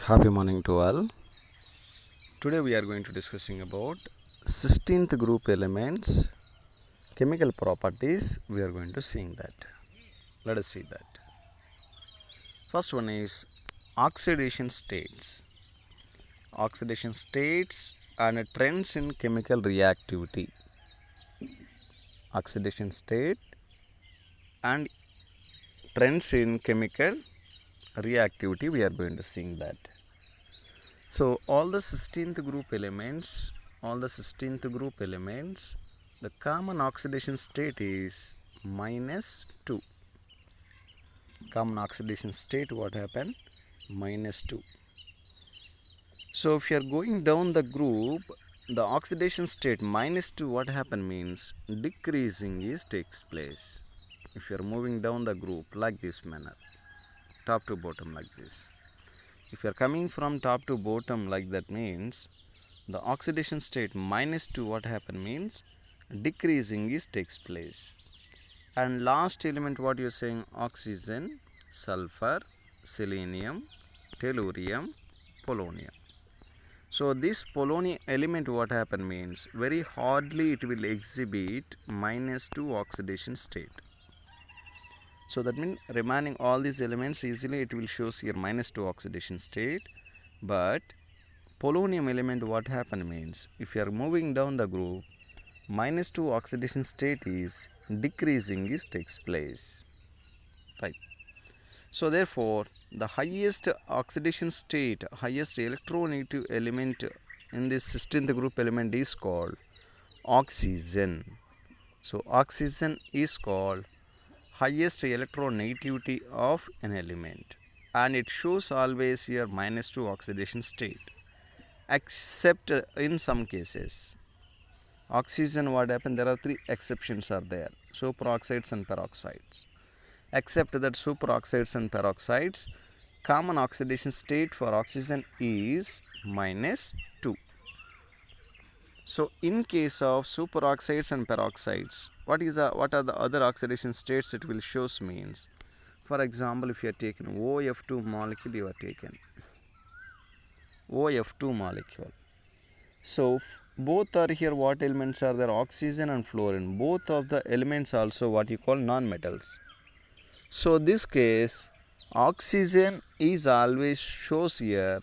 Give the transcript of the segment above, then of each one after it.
Happy morning to all. Today we are going to discussing about 16th group elements, chemical properties. We are going to seeing that. Let us see that. First one is oxidation states. Oxidation states and trends in chemical reactivity. Oxidation state and trends in chemical reactivity. We are going to seeing that. So all the 16th group elements, the common oxidation state is -2. Common oxidation state, what happened? -2. So if you are going down the group, the oxidation state -2, what happened means decreasing is takes place. If you are moving down the group like this manner, top to bottom like this. If you are coming from top to bottom like that means the oxidation state -2, what happened means decreasing is takes place. And last element, what you are saying, oxygen, sulfur, selenium, tellurium, polonium. So this polonium element, what happened means very hardly it will exhibit -2 oxidation state. So that means remaining all these elements easily it will shows here -2 oxidation state. But polonium element, what happened means if you are moving down the group, -2 oxidation state is decreasing is takes place, right? So therefore the highest oxidation state, highest electronegative element in this 16th group element is called oxygen. So oxygen is called highest electronegativity of an element, and it shows always here -2 oxidation state, except in some cases. Oxygen, what happened, there are three exceptions are there: superoxides and peroxides. Except that superoxides and peroxides, common oxidation state for oxygen is -2. So in case of superoxides and peroxides, what are the other oxidation states it will shows means, for example, if you are taken OF2 molecule, you are taken OF2 molecule. So both are here, what elements are there? Oxygen and fluorine. Both of the elements also what you call non-metals. So this case oxygen is always shows here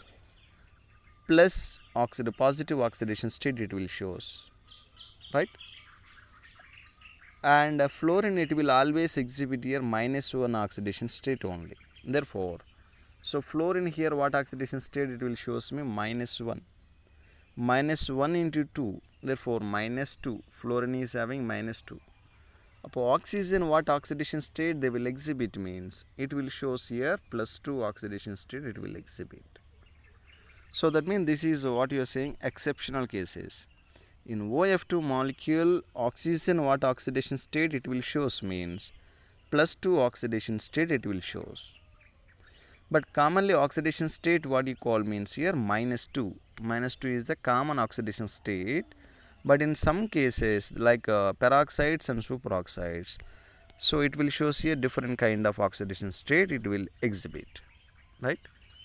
plus positive oxidation state it will shows, right? And fluorine it will always exhibit here -1 oxidation state only. Therefore, so fluorine here what oxidation state it will shows me -1. -1 into 2, therefore -2. Fluorine is having -2. Upon oxygen, what oxidation state they will exhibit means it will shows here +2 oxidation state it will exhibit. So that means this is what you are saying exceptional cases. In OF2 molecule, oxygen what oxidation state it will shows means +2 oxidation state it will shows. But commonly oxidation state what you call means here -2. -2 is the common oxidation state. But in some cases like peroxides and superoxides, so it will shows here different kind of oxidation state it will exhibit, right?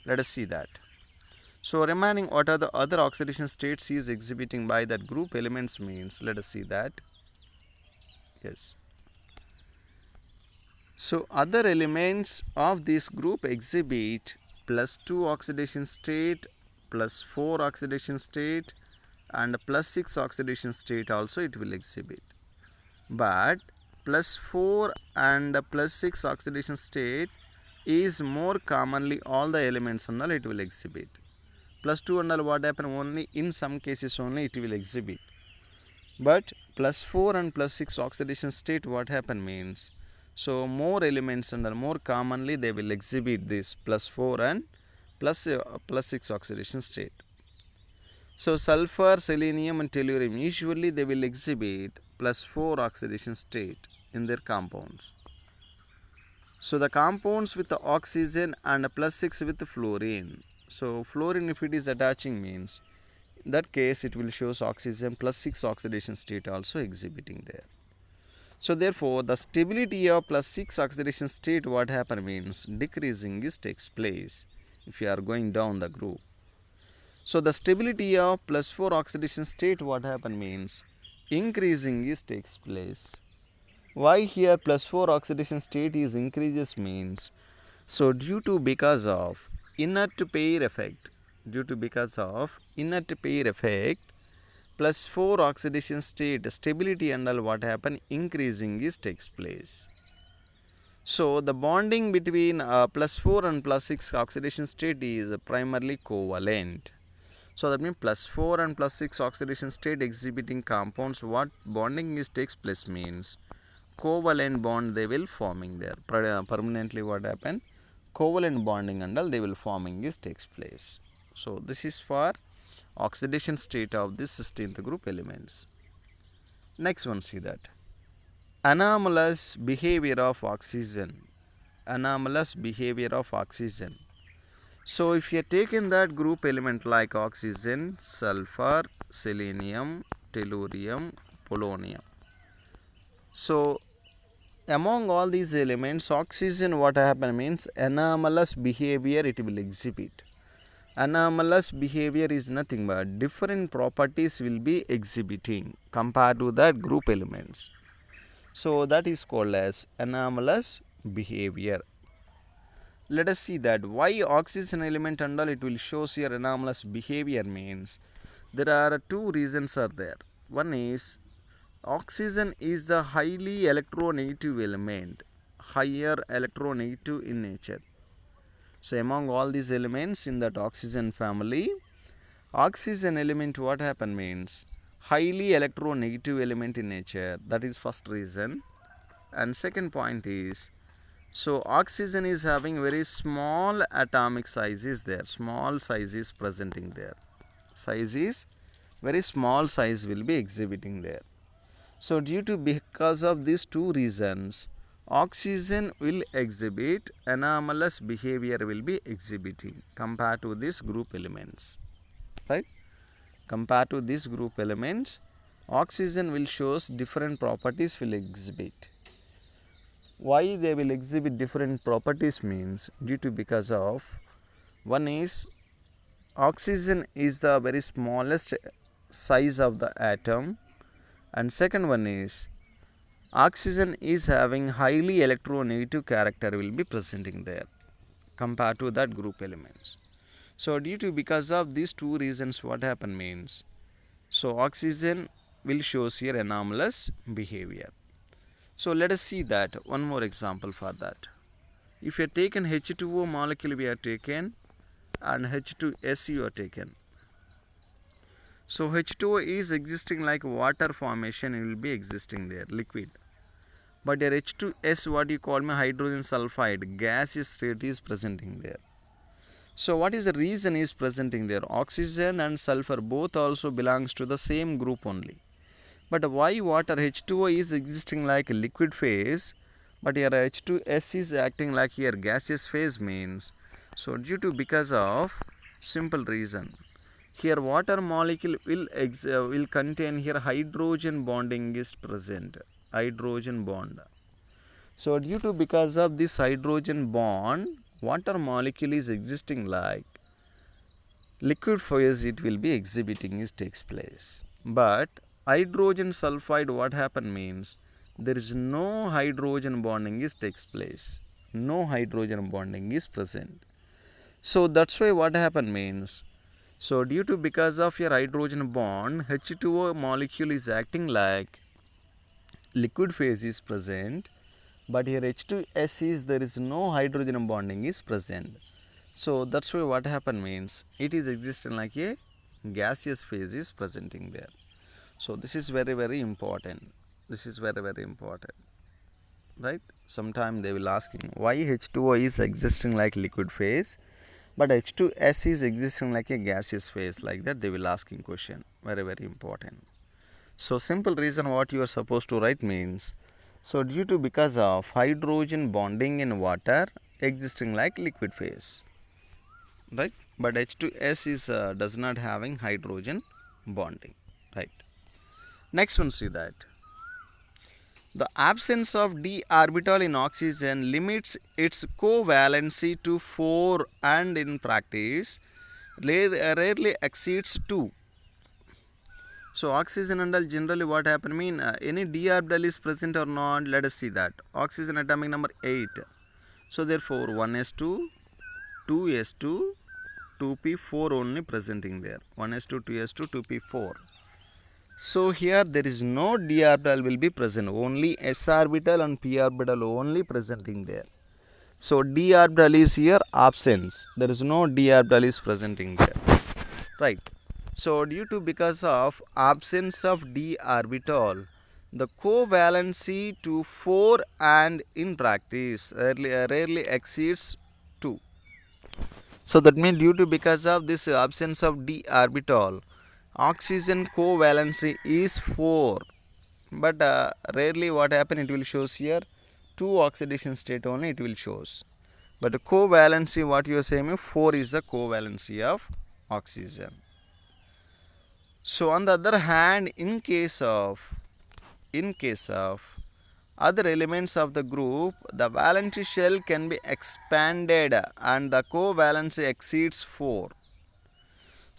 Let us see that. So remaining what are the other oxidation states he is exhibiting by that group elements means, let us see that. Yes. So other elements of this group exhibit +2 oxidation state, +4 oxidation state, and +6 oxidation state also it will exhibit. But +4 and +6 oxidation state is more commonly all the elements and all it will exhibit. +2 and all what happen only in some cases only it will exhibit. But +4 and +6 oxidation state what happen means, so more elements and more commonly they will exhibit this +4 and +6 oxidation state. So sulfur, selenium and tellurium usually they will exhibit +4 oxidation state in their compounds. So the compounds with the oxygen and +6 with the fluorine. So fluorine if it is attaching means in that case it will shows oxygen +6 oxidation state also exhibiting there. So therefore the stability of +6 oxidation state what happen means decreasing is takes place if you are going down the group. So the stability of +4 oxidation state, what happen means increasing is takes place. Why here +4 oxidation state is increases means, so due to because of inert pair effect, +4 oxidation state stability and all what happen increasing is takes place. So the bonding between +4 and +6 oxidation state is primarily covalent. So that means +4 and +6 oxidation state exhibiting compounds, what bonding is takes place means covalent bond they will forming there. Permanently what happen? Covalent bonding and all they will forming is takes place. So this is for oxidation state of this 16th group elements. Next one, see that anomalous behavior of oxygen. So if you are taking that group element like oxygen, sulfur, selenium, tellurium, polonium. So among all these elements, oxygen what happen means anomalous behavior it will exhibit. Anomalous behavior is nothing but different properties will be exhibiting compared to that group elements. So that is called as anomalous behavior. Let us see that why oxygen element and all it will shows here anomalous behavior means there are two reasons are there. One is oxygen is the highly electronegative element, higher electronegative in nature. So among all these elements in that oxygen family, oxygen element what happen means highly electronegative element in nature. That is first reason. And second point is, so oxygen is having very small atomic size is there, small size is presenting there, size is very small size will be exhibiting there. So due to because of these two reasons, oxygen will exhibit anomalous behavior will be exhibiting compared to these group elements, right? Compared to these group elements, oxygen will shows different properties will exhibit. Why they will exhibit different properties means due to because of one is oxygen is the very smallest size of the atom, and second one is oxygen is having highly electronegative character will be presenting there compared to that group elements. So due to because of these two reasons what happen means, so oxygen will shows here anomalous behavior. So let us see that one more example for that. If you have taken H2O molecule we have taken and H2S you have taken. So H2O is existing like water formation, it will be existing there, liquid. But your H2S what you call me hydrogen sulfide, gaseous state is presenting there. So what is the reason is presenting there? Oxygen and sulfur both also belongs to the same group only. But why water H2O is existing like liquid phase, but here H2S is acting like here gaseous phase means, so due to because of simple reason, here water molecule will contain here hydrogen bonding is present, hydrogen bond. So due to because of this hydrogen bond, water molecule is existing like liquid phase it will be exhibiting is takes place. But hydrogen sulfide what happen means there is no hydrogen bonding is takes place, no hydrogen bonding is present. So that's why what happen means, so due to because of your hydrogen bond, H2O molecule is acting like liquid phase is present, but here H2S is there is no hydrogen bonding is present. So that's why what happen means it is existing like a gaseous phase is presenting there. So this is very important. This is very important, right? Sometime they will asking why H2O is existing like liquid phase, but H2S is existing like a gaseous phase, like that they will asking question. Very important. So simple reason what you are supposed to write means, so due to because of hydrogen bonding in water existing like liquid phase, right? But H2S is does not having hydrogen bonding, right? Next one, see that The absence of d orbital in oxygen limits its covalency to 4 and in practice rarely exceeds 2. So oxygen and generally what happen mean any d orbital is present or not. Let us see that. Oxygen atomic number 8. So therefore 1s2, 2s2, 2p4 only presenting there. 1s2, 2s2, 2p4. So here there is no d orbital will be present, only s orbital and p orbital only presenting there. So d orbital is here absence, there is no d orbital is presenting there, right? So due to because of absence of d orbital, the covalency to 4 and in practice rarely exceeds 2. So that means due to because of this absence of d orbital, oxygen covalency is 4, but rarely what happen, it will shows here 2 oxidation state only it will shows, but the covalency what you are saying 4 is the covalency of oxygen. So on the other hand, in case of other elements of the group, the valence shell can be expanded and the covalency exceeds 4.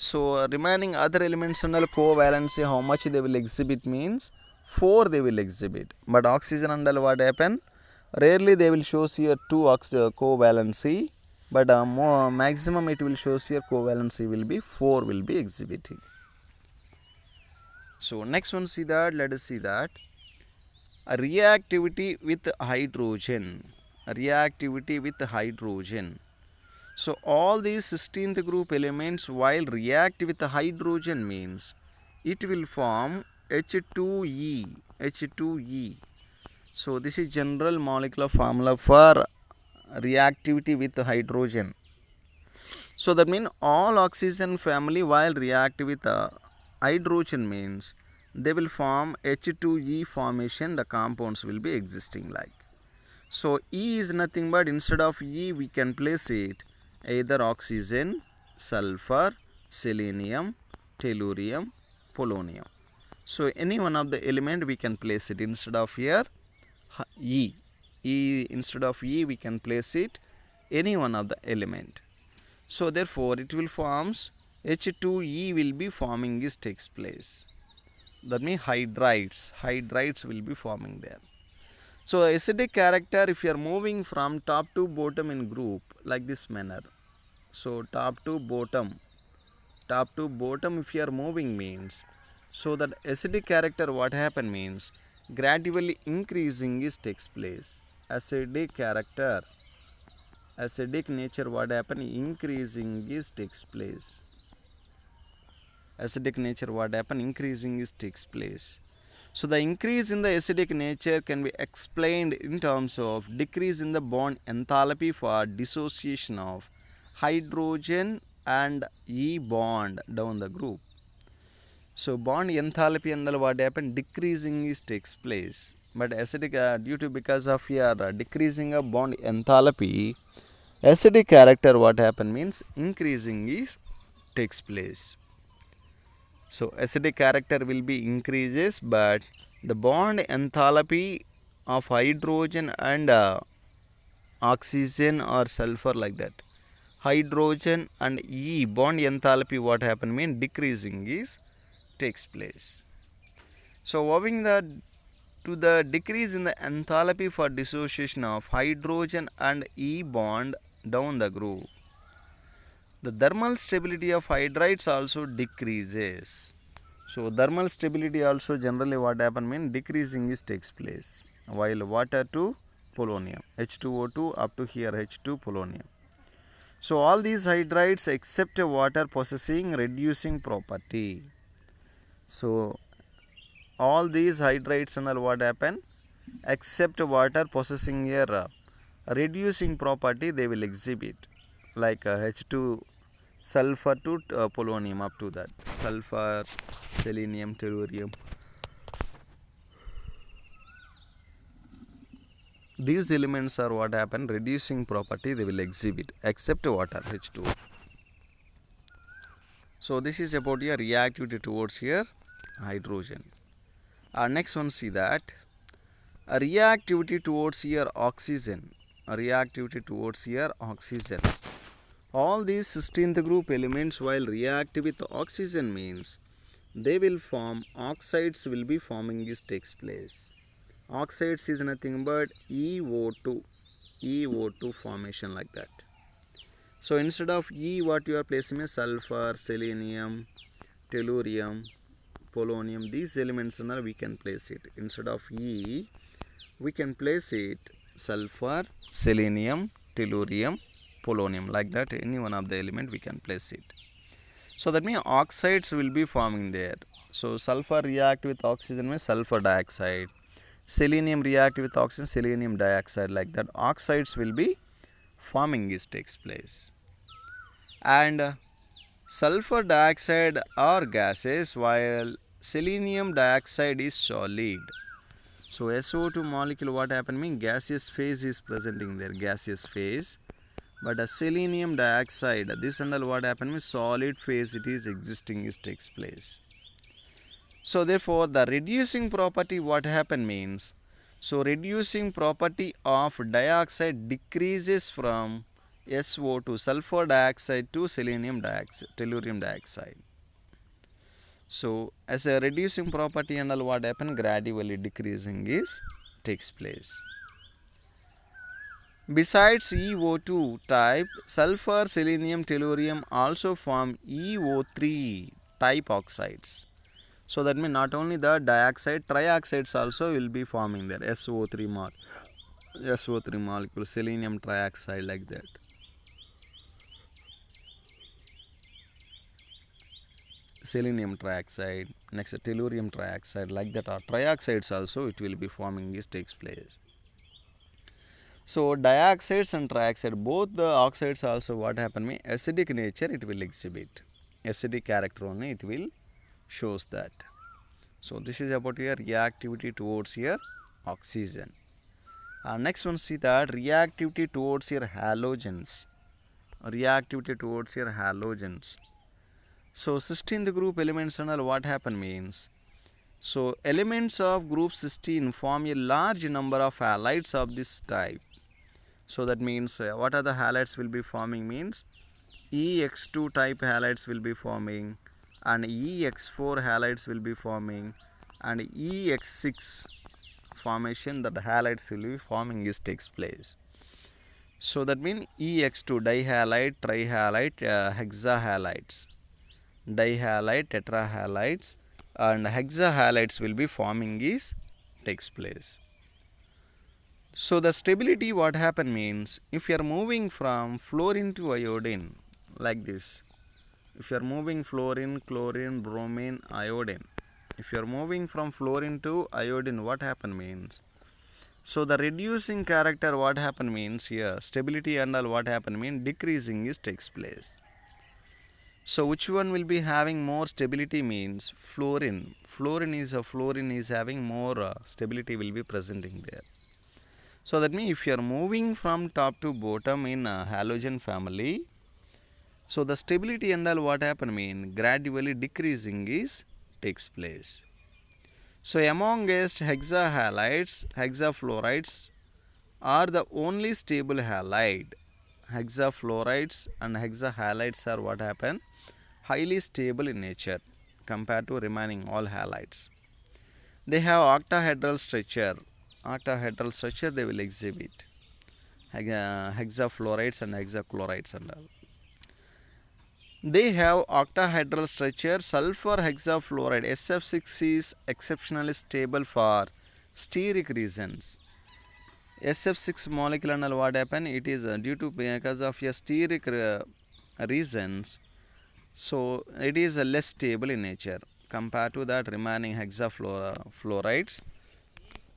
So remaining other elements and covalency, how much they will exhibit means 4 they will exhibit, but oxygen and what happen, rarely they will shows here 2 covalency, but more maximum it will shows here covalency will be 4 will be exhibiting. So next one, see that, let us see that a reactivity with hydrogen, So all these 16th group elements while react with hydrogen means it will form H2E. So this is general molecular formula for reactivity with hydrogen. So that means all oxygen family while react with hydrogen means they will form H2E formation, the compounds will be existing like. So E is nothing but instead of E we can place it either oxygen, sulfur, selenium, tellurium, polonium. So any one of the element we can place it instead of here E. Instead of E we can place it any one of the element. So therefore it will forms H2E will be forming this takes place. That means hydrides will be forming there. So acidic character, if you are moving from top to bottom in group like this manner, so top to bottom if you are moving means, so that acidic character what happen means gradually increasing is takes place. Acidic nature what happen, increasing is takes place. So the increase in the acidic nature can be explained in terms of decrease in the bond enthalpy for dissociation of hydrogen and E bond down the group. So bond enthalpy and what happen, decreasing is takes place, but acidic due to because of here decreasing of bond enthalpy, acidic character what happen means increasing is takes place. So acidic character will be increases, but the bond enthalpy of hydrogen and oxygen or sulfur like that, hydrogen and E bond enthalpy what happen mean decreasing is takes place. So owing to the decrease in the enthalpy for dissociation of hydrogen and E bond down the group, the thermal stability of hydrides also decreases. So thermal stability also generally what happen mean decreasing is takes place, while water to polonium, H2O2 up to here H2 polonium. So all these hydrides except water possessing reducing property. So all these hydrides and what happen, except water possessing here reducing property they will exhibit, like H2 sulfur to polonium up to that, sulfur, selenium, tellurium. These elements are what happen, reducing property they will exhibit except water, H2O. So this is about your reactivity towards here hydrogen. Next one, see that a reactivity towards your oxygen, a reactivity towards your oxygen. All these 16th group elements while react with oxygen means they will form oxides will be forming this takes place. Oxides is nothing but EO2 formation like that. So instead of E, what you are placing is sulfur, selenium, tellurium, polonium. These elements we can place it. Instead of E, we can place it sulfur, selenium, tellurium, polonium, like that. Any one of the element we can place it. So that means oxides will be forming there. So sulfur react with oxygen means sulfur dioxide. Selenium react with oxygen, selenium dioxide, like that. Oxides will be forming this takes place. And sulfur dioxide are gases while selenium dioxide is solid. So SO2 molecule what happened means gaseous phase is presenting there, gaseous phase. But a selenium dioxide, this and all what happened means solid phase it is existing is takes place. So therefore the reducing property what happened means, so reducing property of dioxide decreases from SO2 sulfur dioxide to selenium dioxide, tellurium dioxide. So as a reducing property and all what happened gradually decreasing is takes place. Besides EO2 type, sulfur, selenium, tellurium also form EO3 type oxides. So that means not only the dioxide, trioxides also will be forming there. SO3 molecule, selenium trioxide, like that. Selenium trioxide, next tellurium trioxide, like that, or trioxides also it will be forming this takes place. So dioxides and trioxide, both the oxides also what happen means acidic nature it will exhibit. Acidic character only it will shows that. So this is about your reactivity towards your oxygen. Next one, see that reactivity towards your halogens. Reactivity towards your halogens. So 16th group elements and all what happen means, so elements of group 16 form a large number of halides of this type. So that means what are the halides will be forming means EX2 type halides will be forming, and EX4 halides will be forming, and EX6 formation that halides will be forming is takes place. So that means EX2 dihalide, trihalide, hexahalides, dihalide, tetrahalides, and hexahalides will be forming is takes place. So the stability what happen means, if you are moving from fluorine to iodine like this, if you are moving fluorine, chlorine, bromine, iodine, if you are moving from fluorine to iodine, what happen means, so the reducing character what happen means here, stability and all what happen means decreasing is takes place. So which one will be having more stability means fluorine. Fluorine is having more stability will be presenting there. So that means if you are moving from top to bottom in a halogen family, so the stability and all what happen mean gradually decreasing is takes place. So amongst hexahalides, hexafluorides are the only stable halide. Hexafluorides and hexahalides are what happen highly stable in nature compared to remaining all halides. They have octahedral structure. Octahedral structure they will exhibit. Hexafluorides and hexachlorides and all. They have octahedral structure. Sulfur hexafluoride SF6 is exceptionally stable for steric reasons. SF6 molecule and all what happen, it is due to because of a steric reasons, so it is less stable in nature compared to that remaining hexafluorides.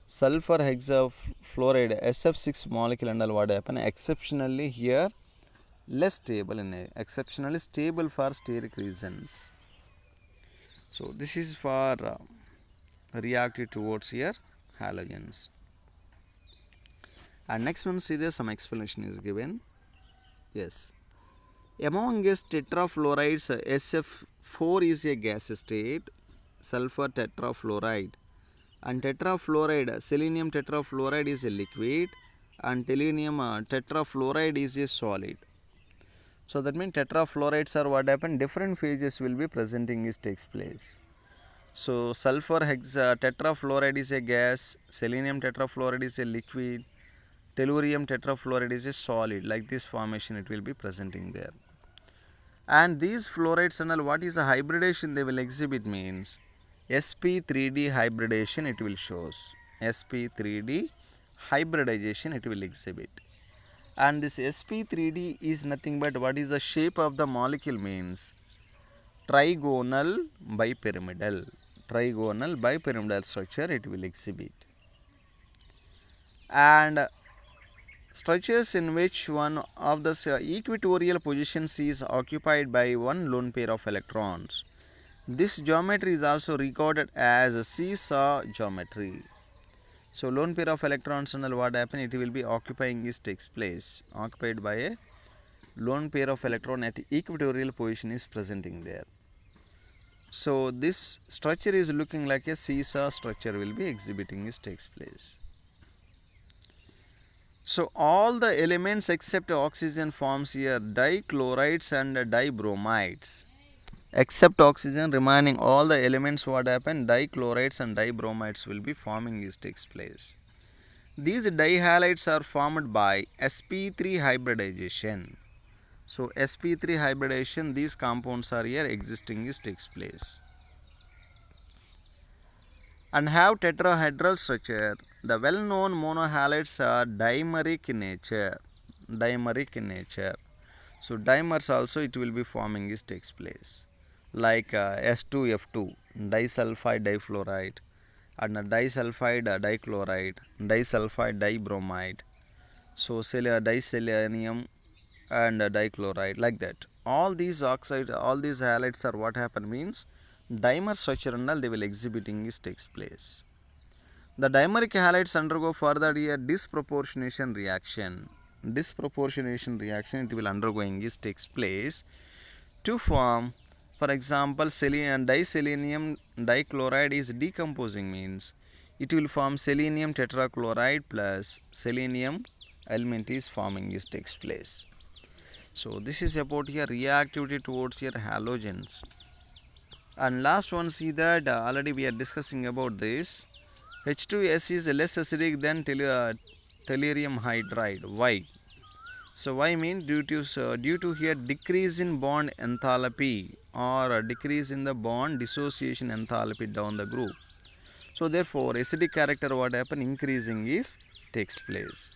Sulfur hexafluoride SF6 molecule and all what happen, exceptionally here less stable exceptionally stable for steric reasons. So this is for reactive towards here halogens. And next one, see there some explanation is given. Yes, amongst tetrafluorides, SF4 is a gas state. Sulfur tetrafluoride and tetrafluoride, selenium tetrafluoride is a liquid and selenium tetrafluoride is a solid. So that means tetrafluorides are what happen, different phases will be presenting is takes place. So sulfur tetrafluoride is a gas, selenium tetrafluoride is a liquid, tellurium tetrafluoride is a solid. Like this formation it will be presenting there. And these fluorides and all, what is the hybridation they will exhibit means sp3d hybridation it will shows. sp3d hybridization it will exhibit. And this sp3d is nothing but what is the shape of the molecule means trigonal bipyramidal. Trigonal bipyramidal structure it will exhibit. And structures in which one of the equatorial positions is occupied by one lone pair of electrons. This geometry is also recorded as a seesaw geometry. So lone pair of electrons and what happen, it will be occupying is takes place, occupied by a lone pair of electron at equatorial position is presenting there. So this structure is looking like a seesaw structure will be exhibiting is takes place. So all the elements except oxygen forms here dichlorides and dibromides. Except oxygen, remaining all the elements what happen, dichlorides and dibromides will be forming is takes place. These dihalides are formed by sp3 hybridization. So sp3 hybridization, these compounds are here existing is takes place. And have tetrahedral structure. The well-known monohalides are dimeric in nature. Dimeric in nature. So dimers also it will be forming is takes place. Like S2F2, disulfide difluoride, and disulfide dichloride, disulfide dibromide. So diselenium and dichloride, like that. All these oxides, all these halides are what happen means dimer structure and all they will exhibiting is takes place. The dimeric halides undergo further a disproportionation reaction. Disproportionation reaction it will undergoing is takes place to form, for example, diselenium dichloride is decomposing means it will form selenium tetrachloride plus selenium element is forming is takes place. So this is about here reactivity towards your halogens. And last one, see that already we are discussing about this. H2S is less acidic than tellurium hydride. Why? So why mean due to here decrease in bond enthalpy or decrease in the bond dissociation enthalpy down the group. So therefore acidic character what happen, increasing is takes place.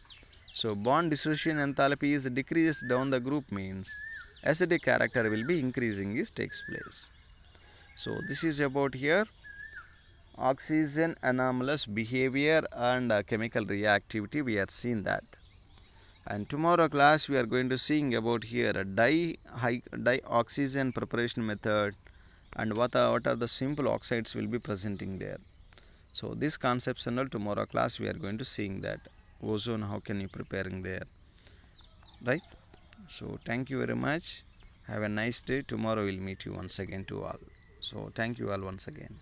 So bond dissociation enthalpy is decreased down the group means acidic character will be increasing is takes place. So this is about here oxygen anomalous behavior and chemical reactivity. We are seeing that. And tomorrow class we are going to seeing about here a dioxygen preparation method and what are the simple oxides will be presenting there. So this concepts and all tomorrow class we are going to seeing that. Ozone, how can you preparing there, right? So thank you very much. Have a nice day. Tomorrow we'll meet you once again to all. So thank you all once again.